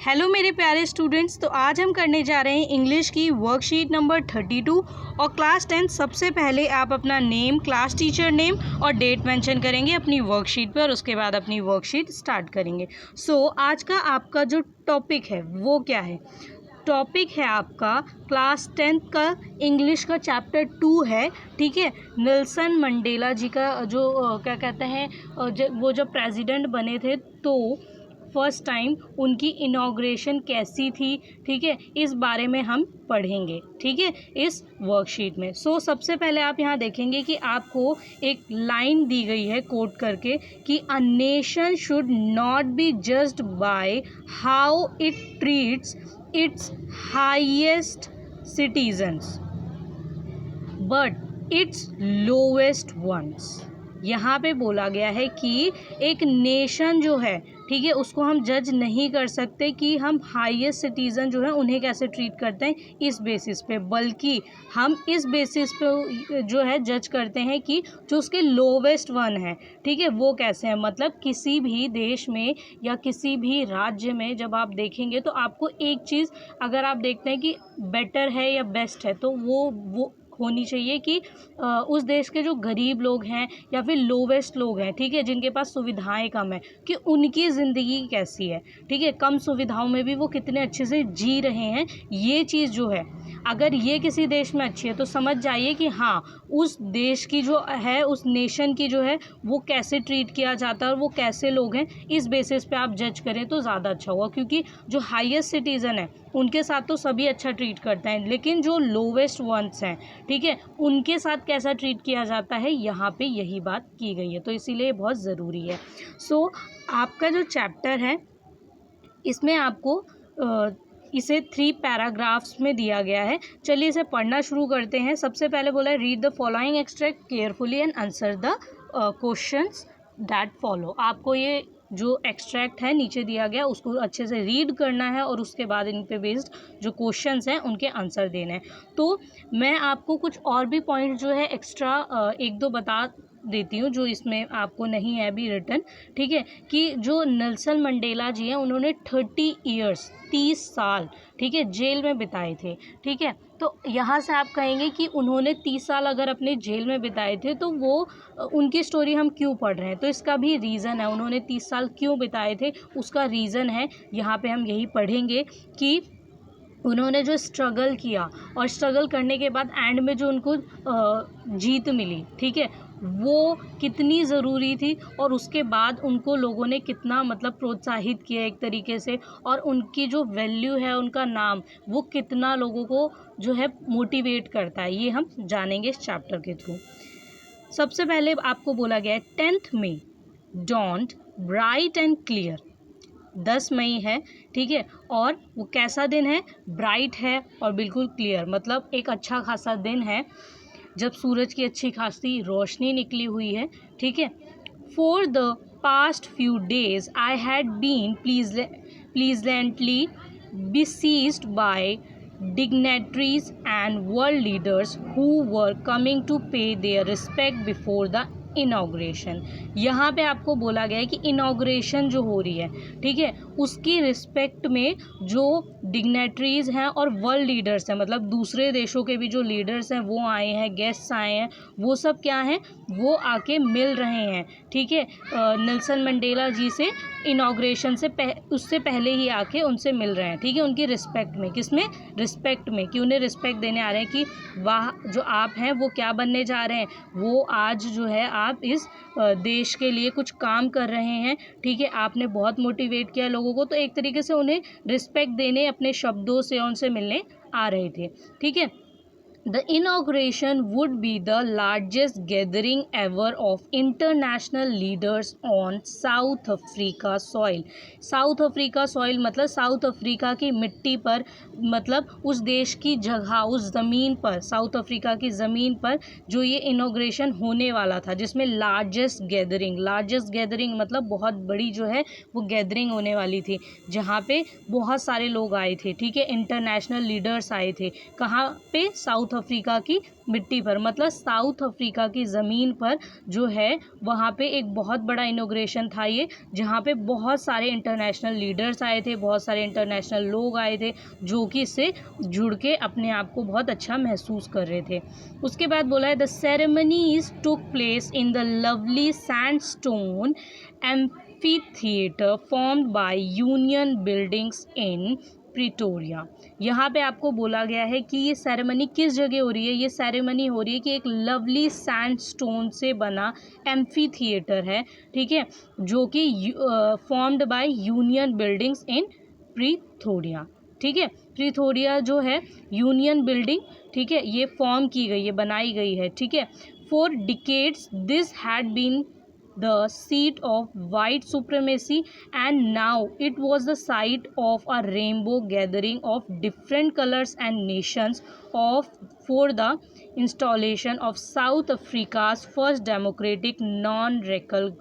Hello मेरे प्यारे students. तो आज हम करने जा रहे हैं इंग्लिश की वर्कशीट नंबर 32 और क्लास 10। सबसे पहले आप अपना नेम, क्लास टीचर नेम और डेट मेंशन करेंगे अपनी वर्कशीट पर और उसके बाद अपनी वर्कशीट स्टार्ट करेंगे। आज का आपका जो टॉपिक है वो क्या है? टॉपिक है आपका क्लास 10 का इंग्लिश का चैप्टर 2 है। ठीक है, नेल्सन मंडेला जी का जो क्या कहते हैं वो जब प्रेसिडेंट बने थे तो फर्स्ट टाइम उनकी इनॉग्रेशन कैसी थी, ठीक है, इस बारे में हम पढ़ेंगे। ठीक है, इस वर्कशीट में। सबसे पहले आप यहाँ देखेंगे कि आपको एक लाइन दी गई है कोट करके कि a nation should not be judged by how it treats its highest citizens but its lowest ones. यहाँ पे बोला गया है कि एक नेशन जो है, ठीक है, उसको हम जज नहीं कर सकते कि हम हाईएस्ट सिटीज़न जो है उन्हें कैसे ट्रीट करते हैं इस बेसिस पे, बल्कि हम इस बेसिस पे जो है जज करते हैं कि जो उसके लोवेस्ट वन है, ठीक है, वो कैसे हैं। मतलब किसी भी देश में या किसी भी राज्य में जब आप देखेंगे तो आपको एक चीज़ अगर आप देखते हैं कि बेटर है या बेस्ट है तो वो होनी चाहिए कि उस देश के जो गरीब लोग हैं या फिर लोवेस्ट लोग हैं, ठीक है, जिनके पास सुविधाएं कम है, कि उनकी ज़िंदगी कैसी है, ठीक है, कम सुविधाओं में भी वो कितने अच्छे से जी रहे हैं। ये चीज़ जो है अगर ये किसी देश में अच्छी है तो समझ जाइए कि हाँ, उस देश की जो है, उस नेशन की जो है वो कैसे ट्रीट किया जाता है और वो कैसे लोग हैं, इस बेसिस पे आप जज करें तो ज़्यादा अच्छा होगा। क्योंकि जो हाईएस्ट सिटीज़न है उनके साथ तो सभी अच्छा ट्रीट करते हैं, लेकिन जो लोवेस्ट वंस हैं, ठीक है, उनके साथ कैसा ट्रीट किया जाता है, यहाँ पे यही बात की गई है, तो इसीलिए बहुत ज़रूरी है। आपका जो चैप्टर है इसमें आपको इसे 3 पैराग्राफ्स में दिया गया है। चलिए इसे पढ़ना शुरू करते हैं। सबसे पहले बोला है read the following extract carefully and answer the questions that follow. आपको ये जो एक्सट्रैक्ट है नीचे दिया गया उसको अच्छे से रीड करना है और उसके बाद इन पे बेस्ड जो क्वेश्चंस हैं उनके आंसर देने हैं। तो मैं आपको कुछ और भी पॉइंट जो है एक्स्ट्रा एक दो बता देती हूँ जो इसमें आपको नहीं है अभी रिटर्न। ठीक है, कि जो नेल्सन मंडेला जी हैं उन्होंने 30 साल, ठीक है, जेल में बिताए थे। ठीक है, तो यहाँ से आप कहेंगे कि उन्होंने 30 साल अगर अपने जेल में बिताए थे तो वो उनकी स्टोरी हम क्यों पढ़ रहे हैं, तो इसका भी रीज़न है। उन्होंने 30 साल क्यों बिताए थे उसका रीज़न है, यहाँ पे हम यही पढ़ेंगे कि उन्होंने जो स्ट्रगल किया और स्ट्रगल करने के बाद एंड में जो उनको जीत मिली, ठीक है, वो कितनी ज़रूरी थी और उसके बाद उनको लोगों ने कितना मतलब प्रोत्साहित किया एक तरीके से, और उनकी जो वैल्यू है, उनका नाम, वो कितना लोगों को जो है मोटिवेट करता है, ये हम जानेंगे इस चैप्टर के थ्रू। सबसे पहले आपको बोला गया है 10th May dawned bright and clear. 10 मई है, ठीक है, और वो कैसा दिन है? ब्राइट है और बिल्कुल क्लियर, मतलब एक अच्छा खासा दिन है जब सूरज की अच्छी खासी रोशनी निकली हुई है। ठीक है, for the past few days I had been pleasantly besieged by dignitaries and world leaders who were coming to pay their respect before the inauguration. यहाँ पे आपको बोला गया है कि इनाग्रेशन जो हो रही है, ठीक है, उसकी रिस्पेक्ट में जो डिग्नेटरीज हैं और वर्ल्ड लीडर्स हैं, मतलब दूसरे देशों के भी जो लीडर्स हैं वो आए हैं, गेस्ट्स आए हैं, वो सब क्या हैं, वो आके मिल रहे हैं। ठीक है, नेल्सन मंडेला जी से इनाग्रेशन से उससे पहले ही आके उनसे मिल रहे हैं। ठीक है, उनकी रिस्पेक्ट में, किसमें? रिस्पेक्ट में, कि उन्हें रिस्पेक्ट देने आ रहे हैं कि वाह जो आप हैं वो क्या बनने जा रहे हैं, वो आज जो है आप इस देश के लिए कुछ काम कर रहे हैं। ठीक है, आपने बहुत मोटिवेट किया लोगों को, तो एक तरीके से उन्हें रिस्पेक्ट देने अपने शब्दों से उनसे मिलने आ रहे थे। ठीक है, The inauguration would be the largest gathering ever of international leaders on South Africa soil. South Africa soil मतलब साउथ अफ्रीका की मिट्टी पर, मतलब उस देश की जगह, उस ज़मीन पर, साउथ अफ्रीका की ज़मीन पर जो ये इनॉग्रेशन होने वाला था, जिसमें लार्जेस्ट गैदरिंग मतलब बहुत बड़ी जो है वो गैदरिंग होने वाली थी, जहाँ पे बहुत सारे लोग आए थे। ठीक है, इंटरनेशनल लीडर्स आए थे। कहाँ पे? साउथ अफ्रीका की मिट्टी पर, मतलब साउथ अफ्रीका की ज़मीन पर जो है वहाँ पे एक बहुत बड़ा इनॉग्रेशन था ये, जहाँ पे बहुत सारे इंटरनेशनल लीडर्स आए थे, बहुत सारे इंटरनेशनल लोग आए थे जो कि इससे जुड़ के अपने आप को बहुत अच्छा महसूस कर रहे थे। उसके बाद बोला है the ceremonies took place in the lovely sandstone amphitheatre formed by union buildings in Pretoria. यहाँ पे आपको बोला गया है कि ये सेरेमनी किस जगह हो रही है। ये सेरेमनी हो रही है कि एक लवली सैंडस्टोन से बना एम्फी थिएटर है, ठीक है, जो कि formed by union buildings in Pretoria, ठीक है। प्रिथोरिया जो है यूनियन बिल्डिंग, ठीक है, ये फॉर्म की गई है, बनाई गई है, ठीक है। For decades this had been the seat of white supremacy, and now it was the site of a rainbow gathering of different colors and nations of for the installation of South Africa's first democratic non-racial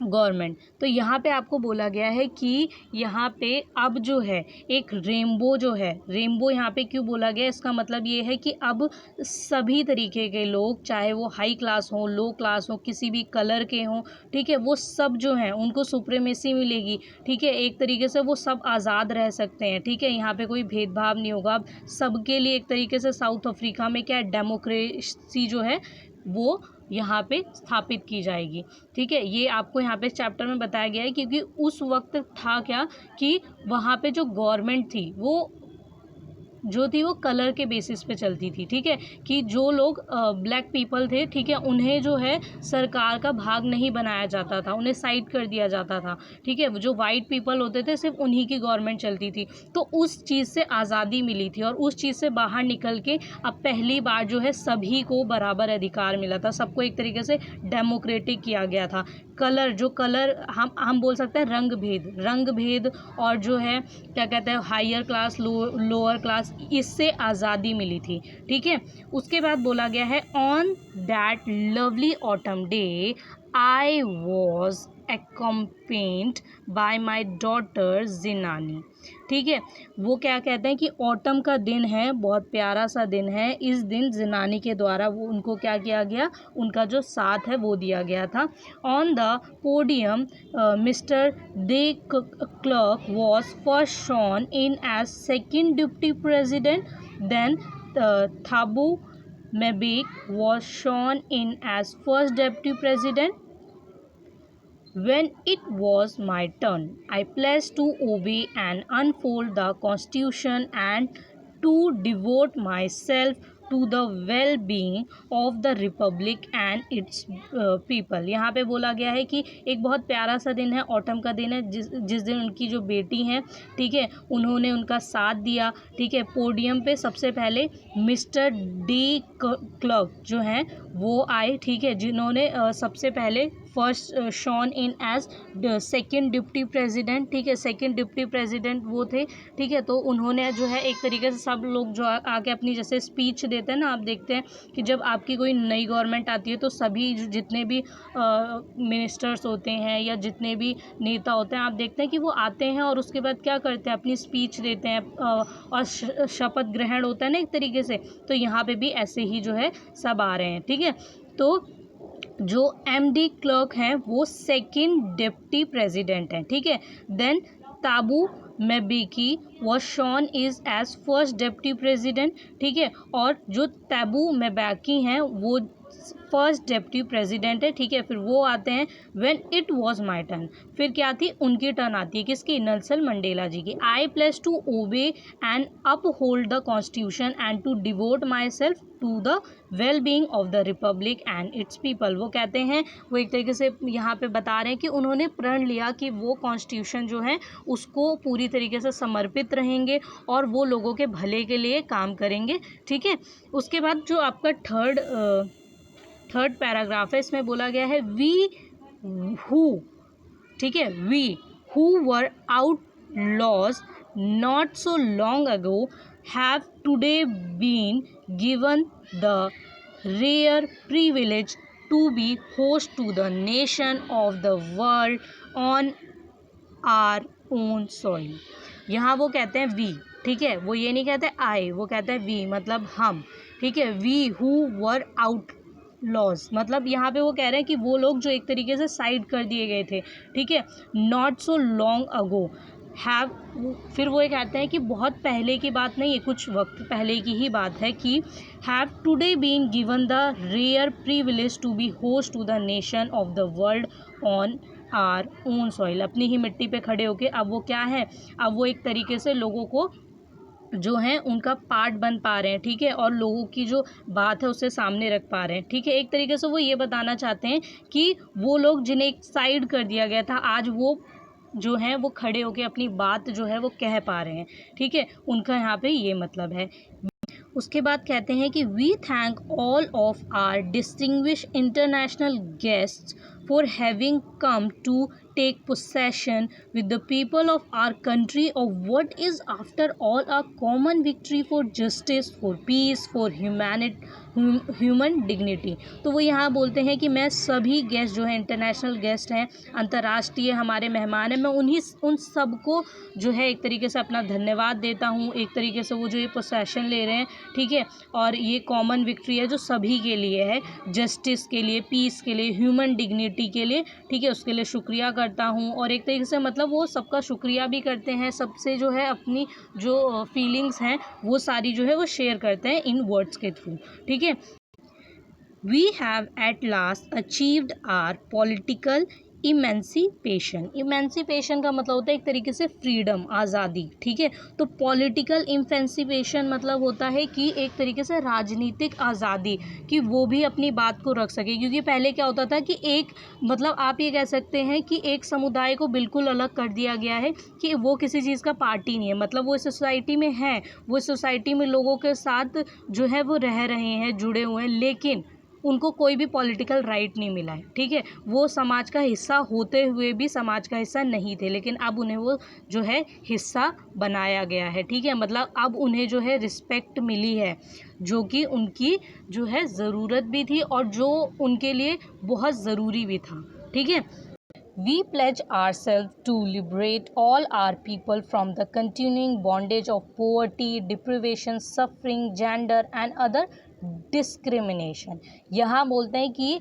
government. तो यहाँ पे आपको बोला गया है कि यहाँ पे अब जो है एक रेनबो जो है, रेनबो यहाँ पे क्यों बोला गया, इसका मतलब ये है कि अब सभी तरीके के लोग, चाहे वो हाई क्लास हो, लो क्लास हो, किसी भी कलर के हों, ठीक है, वो सब जो हैं उनको सुप्रीमेसी मिलेगी, ठीक है, एक तरीके से वो सब आज़ाद रह सकते हैं, ठीक है, यहाँ पे कोई भेदभाव नहीं होगा। अब सबके लिए एक तरीके से साउथ अफ्रीका में क्या डेमोक्रेसी जो है वो यहाँ पे स्थापित की जाएगी, ठीक है। ये आपको यहाँ पे चैप्टर में बताया गया है, क्योंकि उस वक्त था क्या कि वहाँ पे जो गवर्नमेंट थी वो कलर के बेसिस पे चलती थी, ठीक है, कि जो लोग ब्लैक पीपल थे, ठीक है, उन्हें जो है सरकार का भाग नहीं बनाया जाता था, उन्हें साइड कर दिया जाता था, ठीक है। जो वाइट पीपल होते थे सिर्फ उन्हीं की गवर्नमेंट चलती थी। तो उस चीज़ से आज़ादी मिली थी, और उस चीज़ से बाहर निकल के अब पहली बार जो है सभी को बराबर अधिकार मिला था, सबको एक तरीके से डेमोक्रेटिक किया गया था। कलर हम बोल सकते हैं रंग भेद और जो है क्या कहते हैं हायर क्लास लोअर क्लास, इससे आज़ादी मिली थी, ठीक है। उसके बाद बोला गया है on that lovely autumn day I was accompanied by my daughter जिनानी, ठीक है। वो क्या कहते हैं कि ऑटम का दिन है, बहुत प्यारा सा दिन है, इस दिन जिनानी के द्वारा वो उनको क्या किया गया, उनका जो साथ है वो दिया गया था। On the podium mister de Klerk was first sworn in as second deputy president, then Thabo Mbeki was sworn in as first deputy president. When it was my turn, I pledged to obey and unfold the Constitution and to devote myself to the well-being of the Republic and its people। यहाँ पे बोला गया है कि एक बहुत प्यारा सा दिन है, ऑटम का दिन है, जिस दिन उनकी जो बेटी हैं, ठीक है, उन्होंने उनका साथ दिया, ठीक है। पोडियम पे सबसे पहले मिस्टर डी क्लर्क जो हैं वो आए, ठीक है, जिन्होंने सबसे पहले first sworn in as second deputy president, ठीक है, सेकेंड डिप्टी प्रेसिडेंट वो थे, ठीक है। तो उन्होंने जो है एक तरीके से सब लोग जो आके अपनी जैसे स्पीच देते हैं ना, आप देखते हैं कि जब आपकी कोई नई गवर्नमेंट आती है तो सभी जितने भी मिनिस्टर्स होते हैं या जितने भी नेता होते हैं, आप देखते हैं कि वो आते हैं और उसके बाद क्या करते हैं, अपनी स्पीच देते हैं और शपथ ग्रहण होता है ना एक तरीके से। तो यहाँ पे भी ऐसे ही जो है सब आ रहे हैं, ठीक है। तो जो एमडी क्लर्क हैं वो सेकंड डिप्टी प्रेसिडेंट हैं, ठीक है। Then Thabo Mbeki was sworn is as first deputy president, ठीक है। और जो ताबू मेबैकी हैं वो फर्स्ट डिप्टी प्रेसिडेंट है, ठीक है। फिर वो आते हैं when it was my turn, फिर क्या थी, उनकी टर्न आती है, किसकी, नेल्सन मंडेला जी की। I place to obey and uphold the constitution and to devote myself to the well being of the republic and its people. वो कहते हैं, वो एक तरीके से यहाँ पे बता रहे हैं कि उन्होंने प्रण लिया कि वो कॉन्स्टिट्यूशन जो है उसको पूरी तरीके से समर्पित रहेंगे और वो लोगों के भले के लिए काम करेंगे, ठीक है। उसके बाद जो आपका थर्ड पैराग्राफ है, इसमें बोला गया है वी हु, ठीक है, we who were outlaws not so long ago have today been given the rare privilege to be host to the nation of the world on our own soil। यहाँ वो कहते हैं we, ठीक है, वो ये नहीं कहते आई, वो कहते हैं वी मतलब हम, ठीक है। We who were outlaws, मतलब यहाँ पे वो कह रहे हैं कि वो लोग जो एक तरीके से साइड कर दिए गए थे, ठीक है। Not so long ago have, फिर वो ये कहते हैं कि बहुत पहले की बात नहीं है, कुछ वक्त पहले की ही बात है कि have today been given the rare privilege to be host to the nation of the world on our own soil, अपनी ही मिट्टी पे खड़े होके अब वो क्या है, अब वो एक तरीके से लोगों को जो है उनका पार्ट बन पा रहे हैं, ठीक है, और लोगों की जो बात है उसे सामने रख पा रहे हैं, ठीक है। एक तरीके से वो ये बताना चाहते हैं कि वो लोग जिन्हें एक साइड कर दिया गया था, आज वो जो है वो खड़े होकर अपनी बात जो है वो कह पा रहे हैं, ठीक है, उनका यहाँ पे ये मतलब है। उसके बाद कहते हैं कि we thank all of our distinguish international guests for having come to take possession with the people of our country of what is after all a common victory for justice, for peace, for human dignity. तो वो यहाँ बोलते हैं कि मैं सभी guest जो हैं, इंटरनेशनल गेस्ट हैं, अंतर्राष्ट्रीय हमारे मेहमान हैं, मैं उन सबको जो है एक तरीके से अपना धन्यवाद देता हूँ। एक तरीके से वो जो ये पोसेशन ले रहे हैं, ठीक है, और ये कॉमन विक्ट्री है जो सभी के लिए है, जस्टिस के लिए, पीस के लिए, ह्यूमन डिग्निटी के लिए, ठीक है, उसके लिए शुक्रिया करता हूँ। और एक तरीके से मतलब वो सबका शुक्रिया भी करते हैं, सबसे जो है अपनी जो फीलिंग्स हैं वो सारी जो है वो शेयर करते हैं इन वर्ड्स के थ्रू, ठीक है। We have at last achieved our political emancipation का मतलब होता है एक तरीके से फ्रीडम, आज़ादी, ठीक है। तो पॉलिटिकल इमेंसिपेशन मतलब होता है कि एक तरीके से राजनीतिक आज़ादी, कि वो भी अपनी बात को रख सके, क्योंकि पहले क्या होता था कि एक मतलब आप ये कह सकते हैं कि एक समुदाय को बिल्कुल अलग कर दिया गया है कि वो किसी चीज़ का पार्टी नहीं है, मतलब वो सोसाइटी में है, वो सोसाइटी में लोगों के साथ जो है वो रह रहे हैं, जुड़े हुए हैं, लेकिन उनको कोई भी पॉलिटिकल राइट नहीं मिला है, ठीक है। वो समाज का हिस्सा होते हुए भी समाज का हिस्सा नहीं थे, लेकिन अब उन्हें वो जो है हिस्सा बनाया गया है, ठीक है। मतलब अब उन्हें जो है रिस्पेक्ट मिली है, जो कि उनकी जो है ज़रूरत भी थी और जो उनके लिए बहुत ज़रूरी भी था, ठीक है। We pledge ourselves to liberate all our people from the continuing bondage of poverty, deprivation, suffering, gender and other discrimination. यहाँ बोलते हैं कि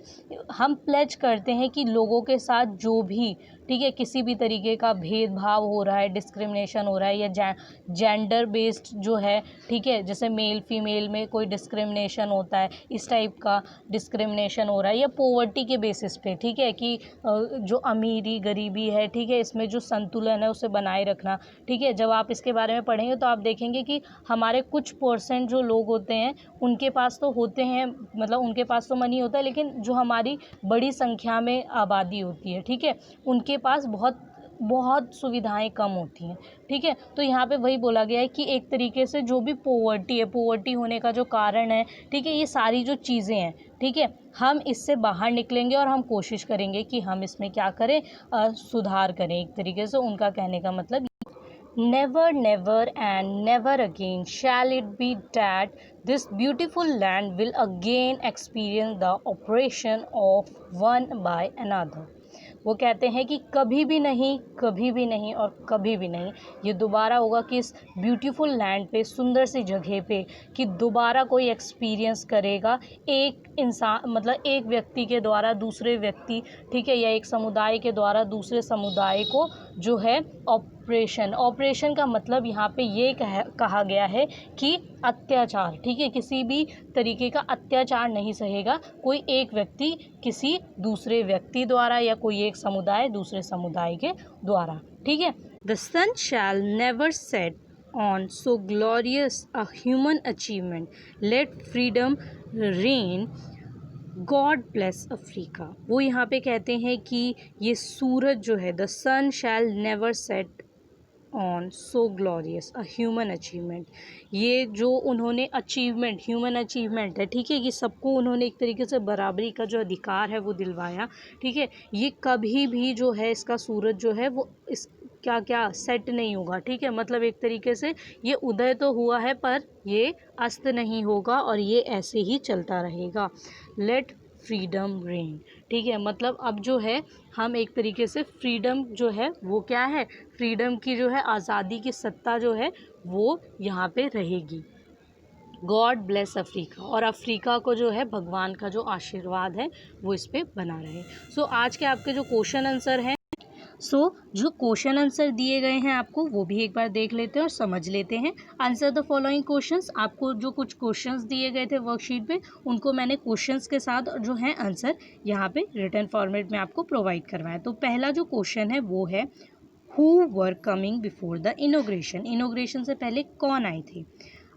हम प्लेज करते हैं कि लोगों के साथ जो भी, ठीक है, किसी भी तरीके का भेदभाव हो रहा है, डिस्क्रिमिनेशन हो रहा है, या जेंडर बेस्ड जो है, ठीक है, जैसे मेल फीमेल में कोई डिस्क्रिमिनेशन होता है, इस टाइप का डिस्क्रिमिनेशन हो रहा है, या पॉवर्टी के बेसिस पे, ठीक है, कि जो अमीरी गरीबी है, ठीक है, इसमें जो संतुलन है उसे बनाए रखना, ठीक है। जब आप इसके बारे में पढ़ेंगे तो आप देखेंगे कि हमारे कुछ % जो लोग होते हैं उनके पास तो होते हैं, मतलब उनके पास तो मनी होता है, लेकिन जो हमारी बड़ी संख्या में आबादी होती है, ठीक है, उनके पास बहुत सुविधाएं कम होती हैं, ठीक है। तो यहाँ पे वही बोला गया है कि एक तरीके से जो भी पॉवर्टी है, पॉवर्टी होने का जो कारण है, ठीक है, ये सारी जो चीज़ें हैं, ठीक है, हम इससे बाहर निकलेंगे और हम कोशिश करेंगे कि हम इसमें क्या करें, सुधार करें। एक तरीके से उनका कहने का मतलब never never and never again shall it be that this beautiful land will again experience the oppression of one by another। वो कहते हैं कि कभी भी नहीं, कभी भी नहीं और कभी भी नहीं ये दोबारा होगा कि इस ब्यूटीफुल लैंड पे, सुंदर सी जगह पे, कि दोबारा कोई एक्सपीरियंस करेगा एक इंसान, मतलब एक व्यक्ति के द्वारा दूसरे व्यक्ति, ठीक है, या एक समुदाय के द्वारा दूसरे समुदाय को जो है ऑपरेशन का मतलब यहाँ पे ये कहा गया है कि अत्याचार, ठीक है, किसी भी तरीके का अत्याचार नहीं सहेगा कोई एक व्यक्ति किसी दूसरे व्यक्ति द्वारा, या कोई एक समुदाय दूसरे समुदाय के द्वारा, ठीक है। The sun shall never set on so glorious a human achievement, let freedom reign, God bless Africa. वो यहाँ पे कहते हैं कि ये सूरज जो है, the sun shall never set on so glorious a human achievement, ये जो उन्होंने अचीवमेंट, ह्यूमन अचीवमेंट है, ठीक है, कि सबको उन्होंने एक तरीके से बराबरी का जो अधिकार है वो दिलवाया, ठीक है, ये कभी भी जो है इसका सूरज जो है वो इस क्या सेट नहीं होगा, ठीक है, मतलब एक तरीके से ये उदय तो हुआ है पर ये अस्त नहीं होगा और ये ऐसे ही चलता रहेगा। Let freedom reign. ठीक है, मतलब अब जो है हम एक तरीके से फ्रीडम जो है वो क्या है, फ्रीडम की जो है आज़ादी की सत्ता जो है वो यहाँ पे रहेगी। गॉड ब्लेस अफ्रीका, और अफ्रीका को जो है भगवान का जो आशीर्वाद है वो इस पर बना रहे। सो आज के आपके जो क्वेश्चन आंसर हैं, जो क्वेश्चन आंसर दिए गए हैं आपको वो भी एक बार देख लेते हैं और समझ लेते हैं। आंसर द फॉलोइंग क्वेश्चंस, आपको जो कुछ क्वेश्चंस दिए गए थे वर्कशीट पे उनको मैंने क्वेश्चंस के साथ जो है आंसर यहाँ पे रिटन फॉर्मेट में आपको प्रोवाइड करवाया। तो पहला जो क्वेश्चन है वो है who were coming before the inauguration, inauguration से पहले कौन आए थे।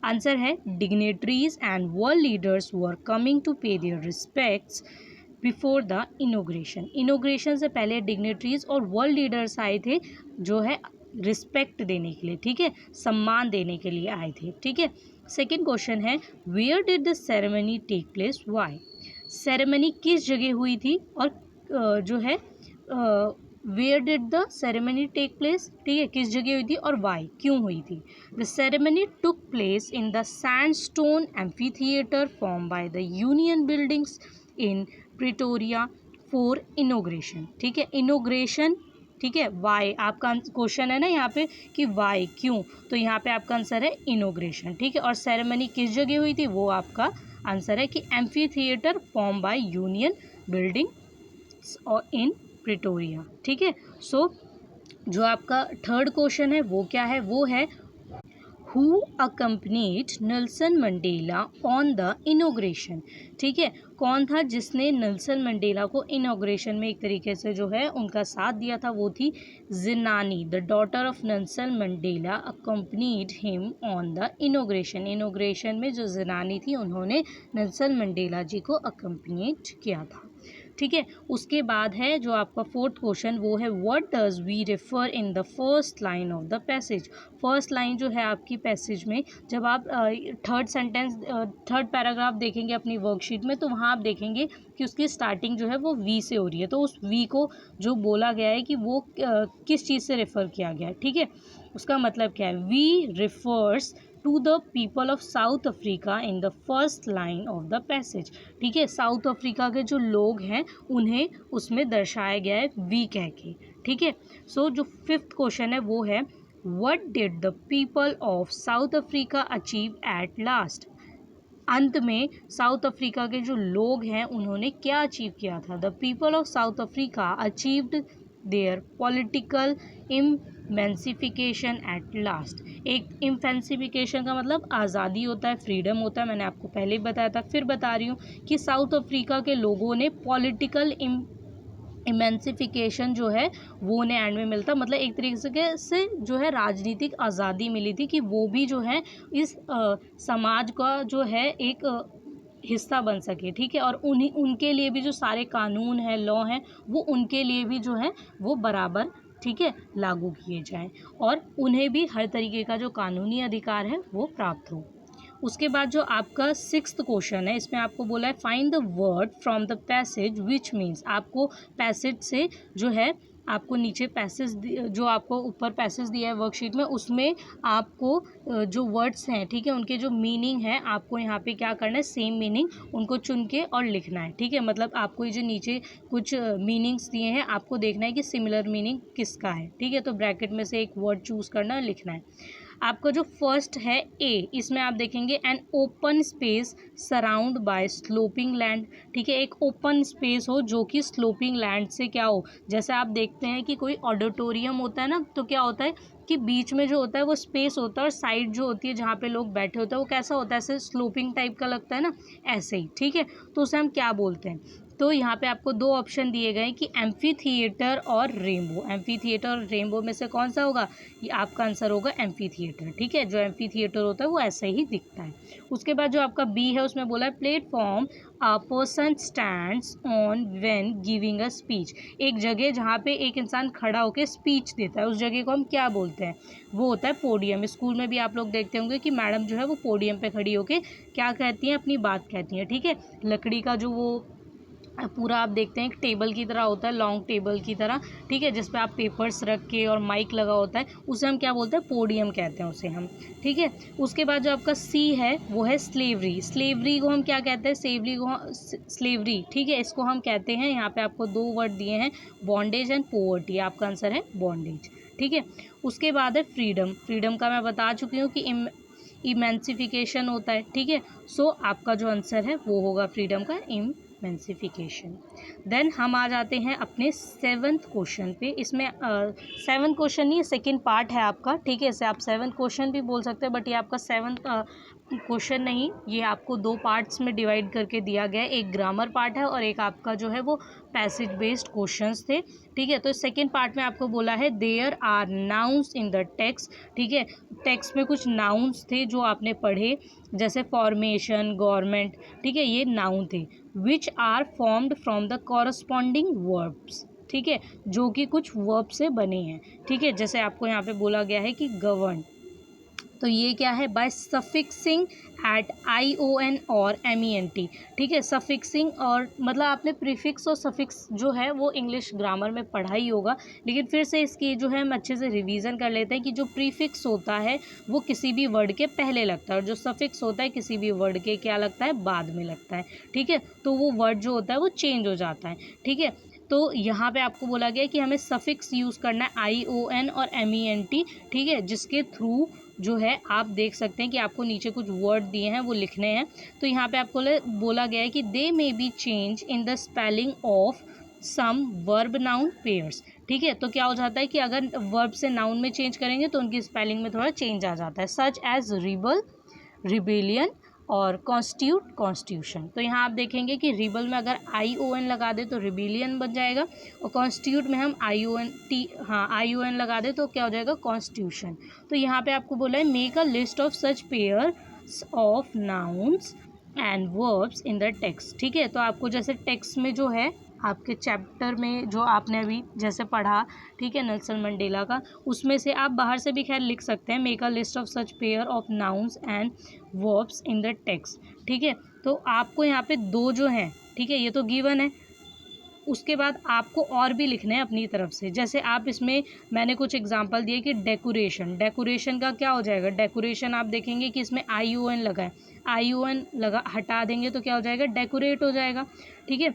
आंसर है dignitaries and world leaders were coming to pay their respects before the inauguration, inauguration से पहले डिग्नेटरीज और वर्ल्ड लीडर्स आए थे जो है रिस्पेक्ट देने के लिए, ठीक है, सम्मान देने के लिए आए थे। ठीक है, सेकेंड क्वेश्चन है where did the ceremony take place, why, ceremony किस जगह हुई थी और जो है where did the ceremony take place, ठीक है, किस जगह हुई थी और वाई, क्यों हुई थी। The ceremony took place in the sandstone amphi theatre form by the union buildings in Pretoria for inauguration. ठीक है, इनोग्रेशन, ठीक है, वाई आपका क्वेश्चन है ना यहाँ पे कि वाई क्यों, तो यहाँ पे आपका आंसर है इनोग्रेशन। ठीक है, और सेरेमनी किस जगह हुई थी वो आपका आंसर है कि amphi theatre form by union building और इन प्रिटोरिया। ठीक है, जो आपका थर्ड क्वेश्चन है वो क्या है, वो है who accompanied Nelson Mandela on the inauguration. ठीक है, कौन था जिसने नेल्सन मंडेला को इनोग्रेशन में एक तरीके से जो है उनका साथ दिया था, वो थी Zenani, the daughter of Nelson Mandela accompanied him on the inauguration, inauguration में जो जिनानी थी उन्होंने नेल्सन मंडेला जी को अकम्पनीड किया था। ठीक है, उसके बाद है जो आपका फोर्थ क्वेश्चन वो है what does we refer in the first line of the passage, first line जो है आपकी पैसेज में जब आप थर्ड सेंटेंस थर्ड पैराग्राफ देखेंगे अपनी वर्कशीट में तो वहाँ आप देखेंगे कि उसकी स्टार्टिंग जो है वो वी से हो रही है, तो उस वी को जो बोला गया है कि वो किस चीज़ से रेफ़र किया गया है। ठीक है, उसका मतलब क्या है, we refers to the people of South Africa in the first line of the passage. ठीक है, साउथ अफ्रीका के जो लोग हैं उन्हें उसमें दर्शाया गया है वी कह के। ठीक है, जो फिफ्थ क्वेश्चन है वो है what did the people of South Africa achieve at last, अंत में साउथ अफ्रीका के जो लोग हैं उन्होंने क्या अचीव किया था। The people of South Africa achieved their political emancipation at last. एक इमेंसिफिकेशन का मतलब आज़ादी होता है, फ्रीडम होता है, मैंने आपको पहले ही बताया था, फिर बता रही हूँ कि साउथ अफ्रीका के लोगों ने पॉलिटिकल इमेंसिफिकेशन जो है वो उन्हें एंड में मिलता, मतलब एक तरीके से जो है राजनीतिक आज़ादी मिली थी कि वो भी जो है इस समाज का जो है एक हिस्सा बन सके। ठीक है, और उनके लिए भी जो सारे कानून हैं, लॉ हैं, वो उनके लिए भी जो है वो बराबर, ठीक है, लागू किए जाएं और उन्हें भी हर तरीके का जो कानूनी अधिकार है वो प्राप्त हो। उसके बाद जो आपका सिक्स्थ क्वेश्चन है इसमें आपको बोला है find the word from the passage which means, आपको पैसेज से जो है आपको नीचे पैसेज जो आपको ऊपर पैसेज दिया है वर्कशीट में उसमें आपको जो वर्ड्स हैं, ठीक है, उनके जो मीनिंग है आपको यहाँ पे क्या करना है, सेम मीनिंग उनको चुन के और लिखना है। ठीक है, मतलब आपको ये जो नीचे कुछ मीनिंग्स दिए हैं आपको देखना है कि सिमिलर मीनिंग किसका है। ठीक है, तो ब्रैकेट में से एक वर्ड चूज़ करना है, लिखना है। आपका जो फर्स्ट है ए, इसमें आप देखेंगे an open space surround by sloping land. ठीक है, एक ओपन स्पेस हो जो कि स्लोपिंग लैंड से क्या हो, जैसे आप देखते हैं कि कोई ऑडिटोरियम होता है ना, तो क्या होता है कि बीच में जो होता है वो स्पेस होता है और साइड जो होती है जहाँ पे लोग बैठे होते हैं वो कैसा होता है, ऐसे स्लोपिंग टाइप का लगता है ना, ऐसे ही। ठीक है, तो उसे हम क्या बोलते हैं, तो यहाँ पे आपको दो ऑप्शन दिए गए कि एम्फी थिएटर और रेनबो, एम्फी थिएटर और रेनबो में से कौन सा होगा, ये आपका आंसर होगा एम्फी थिएटर। ठीक है, जो एम्फी थिएटर होता है वो ऐसे ही दिखता है। उसके बाद जो आपका बी है उसमें बोला है platform a person stands on when giving a speech, एक जगह जहाँ पे एक इंसान खड़ा होकर स्पीच देता है उस जगह को हम क्या बोलते हैं, वो होता है पोडियम। स्कूल में भी आप लोग देखते होंगे कि मैडम जो है वो पोडियम पे खड़ी होकर क्या कहती हैं, अपनी बात कहती हैं। ठीक है, लकड़ी का जो वो पूरा आप देखते हैं एक टेबल की तरह होता है, लॉन्ग टेबल की तरह, ठीक है, जिस पे आप पेपर्स रख के और माइक लगा होता है, उसे हम क्या बोलते हैं, पोडियम कहते हैं उसे हम, ठीक है। उसके बाद जो आपका सी है वो है स्लेवरी। स्लेवरी को हम क्या कहते हैं, स्लेवरी, ठीक है, इसको हम कहते हैं, यहाँ पे आपको 2 वर्ड दिए हैं, बॉन्डेज एंड पोवर्टी। आपका आंसर है बॉन्डेज, ठीक है। उसके बाद है फ्रीडम। फ्रीडम का मैं बता चुकी हूँ कि इमेंसिफिकेशन होता है, ठीक है। सो आपका जो आंसर है वो होगा फ्रीडम का इमेंसिफिकेशन। देन हम आ जाते हैं अपने 7th क्वेश्चन पे। इसमें 7th क्वेश्चन नहीं, सेकंड पार्ट है आपका, ठीक है। इसे आप 7th क्वेश्चन भी बोल सकते हैं, बट ये आपका 7th क्वेश्चन नहीं, ये आपको 2 पार्ट्स में डिवाइड करके दिया गया है। एक ग्रामर पार्ट है और एक आपका जो है वो पैसेज बेस्ड क्वेश्चंस थे, ठीक है। तो सेकंड पार्ट में आपको बोला है there are nouns in the text, ठीक है। टेक्स्ट में कुछ नाउन्स थे जो आपने पढ़े, जैसे फॉर्मेशन, गवर्नमेंट, ठीक है, ये नाउन थे। Which are formed from the corresponding verbs, ठीक है, जो कि कुछ वर्ब से बने हैं, ठीक है। जैसे आपको यहाँ पे बोला गया है कि गवर्न, तो ये क्या है, बाय सफिक्सिंग एट ION और MENT, ठीक है। सफिक्सिंग और मतलब आपने प्रीफिक्स और सफिक्स जो है वो इंग्लिश ग्रामर में पढ़ा ही होगा, लेकिन फिर से इसकी जो है हम अच्छे से रिवीजन कर लेते हैं कि जो प्रीफिक्स होता है वो किसी भी वर्ड के पहले लगता है, और जो सफिक्स होता है किसी भी वर्ड के क्या लगता है, बाद में लगता है, ठीक है। तो वो वर्ड जो होता है वो चेंज हो जाता है, ठीक है। तो यहाँ पे आपको बोला गया है कि हमें सफिक्स यूज़ करना है ION और MENT, ठीक है, जिसके थ्रू जो है आप देख सकते हैं कि आपको नीचे कुछ वर्ड दिए हैं वो लिखने हैं। तो यहाँ पे आपको बोला गया है कि they may be change in the spelling of some verb noun pairs, ठीक है। तो क्या हो जाता है कि अगर वर्ब से नाउन में चेंज करेंगे तो उनकी स्पेलिंग में थोड़ा चेंज आ जाता है, सच एज रिबल, रिबेलियन और कॉन्स्टिट्यूट, कॉन्स्टिट्यूशन। तो यहाँ आप देखेंगे कि रिबल में अगर ION लगा दे तो रिबेलियन बन जाएगा, और कॉन्स्टिट्यूट में हम ION लगा दे तो क्या हो जाएगा, कॉन्स्टिट्यूशन। तो यहाँ पे आपको बोला है make a list of such pairs of nouns and verbs in the text, ठीक है। तो आपको जैसे टेक्स्ट में जो है आपके चैप्टर में जो आपने अभी जैसे पढ़ा, ठीक है, नेल्सन मंडेला का, उसमें से आप बाहर से भी खैर लिख सकते हैं, make a list of such pair of nouns and verbs in the text, ठीक है। तो आपको यहाँ पे 2 जो हैं, ठीक है, ये तो गिवन है, उसके बाद आपको और भी लिखना है अपनी तरफ से। जैसे आप इसमें मैंने कुछ एग्जांपल दिए कि डेकोरेशन, डेकोरेशन का क्या हो जाएगा, डेकोरेशन आप देखेंगे कि इसमें ION लगा है, ION लगा हटा देंगे तो क्या हो जाएगा, डेकोरेट हो जाएगा, ठीक है।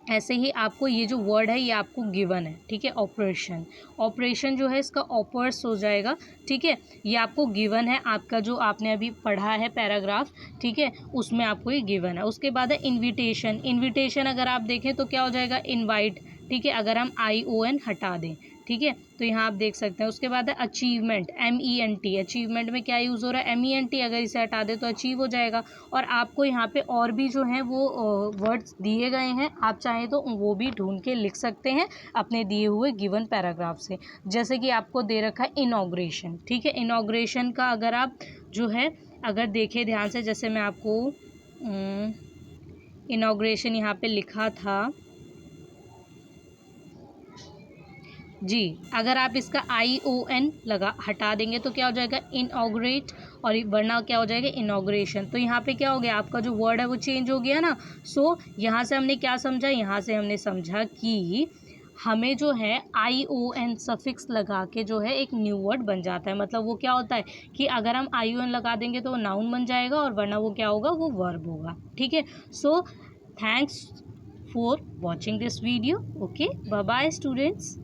ऐसे ही आपको ये जो वर्ड है ये आपको गिवन है, ठीक है। ऑपरेशन, ऑपरेशन जो है इसका ऑपर्स हो जाएगा, ठीक है, ये आपको गिवन है, आपका जो आपने अभी पढ़ा है पैराग्राफ, ठीक है, उसमें आपको ये गिवन है। उसके बाद है इनविटेशन। इनविटेशन अगर आप देखें तो क्या हो जाएगा, इनवाइट, ठीक है, अगर हम ION हटा दें, ठीक है। तो यहाँ आप देख सकते हैं। उसके बाद है अचीवमेंट, MENT, अचीवमेंट में क्या यूज़ हो रहा है, MENT, अगर इसे हटा दे तो अचीव हो जाएगा। और आपको यहाँ पे और भी जो हैं वो वर्ड्स दिए गए हैं, आप चाहें तो वो भी ढूंढ के लिख सकते हैं अपने दिए हुए गिवन पैराग्राफ से। जैसे कि आपको दे रखा है इनॉग्रेशन, ठीक है। इनॉग्रेशन का अगर आप जो है अगर देखें ध्यान से, जैसे मैं आपको इनॉग्रेशन यहाँ पे लिखा था जी, अगर आप इसका ION लगा हटा देंगे तो क्या हो जाएगा, इनऑग्रेट, और वरना क्या हो जाएगा, इनॉग्रेशन। तो यहाँ पे क्या हो गया, आपका जो वर्ड है वो चेंज हो गया ना। सो यहाँ से हमने क्या समझा, यहाँ से हमने समझा कि हमें जो है ION सफिक्स लगा के जो है एक न्यू वर्ड बन जाता है। मतलब वो क्या होता है कि अगर हम ION लगा देंगे तो वो नाउन बन जाएगा, और वरना वो क्या होगा, वो वर्ब होगा, ठीक है। So thanks for watching this video. Okay, bye bye students.